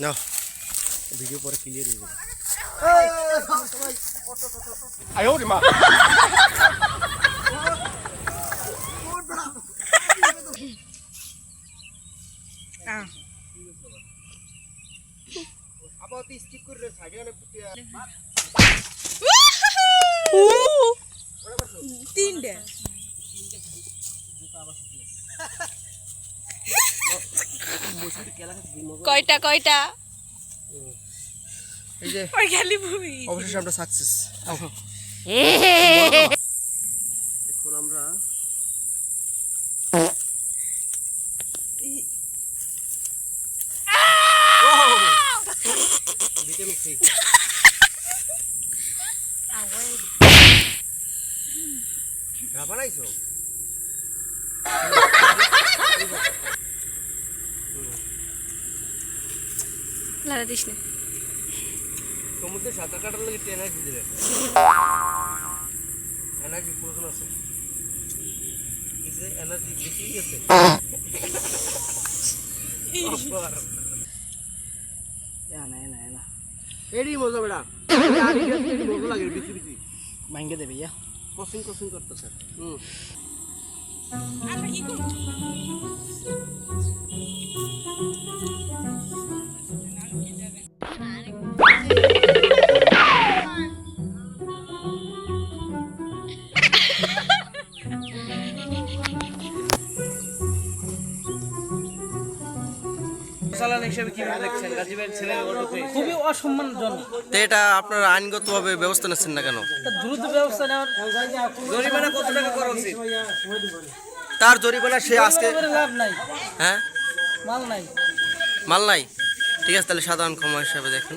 নাও video পরে clear হয়ে যাবে। আয় ওরে মা আবার স্টিক করে সাইডে তিনটে কয়টা কয়টা এই যে ওই খালি ভূমি অবশেষে আমরা সাকসেস। এখন আমরা ভিটামিন সি বানাইছো লালা দিস না সমুদ্রে সাঁতার কাটার লাগে এনার্জি দেবে, এনার্জি প্রয়োজন আছে, এই যে এনার্জি বেশি গেছে এডি মজা বেড়া মজা লাগে বেশি বেশি ভাঙ্গে দেবে ইয়া কসিং কসিং করতেছে। আমরা কি করব খুবই অসম্মানজনক। তো এটা আপনারা আইনগতভাবে ব্যবস্থা নিচ্ছেন না কেন? দ্রুত ব্যবস্থা নেওয়ার জরিমানা কত টাকা করা উচিত? তার জরিমানা সে আজকে লাভ নাই, হ্যাঁ মাল নাই। মাল নাই, ঠিক আছে তাহলে সাধারণ ক্ষমা হিসাবে দেখেন।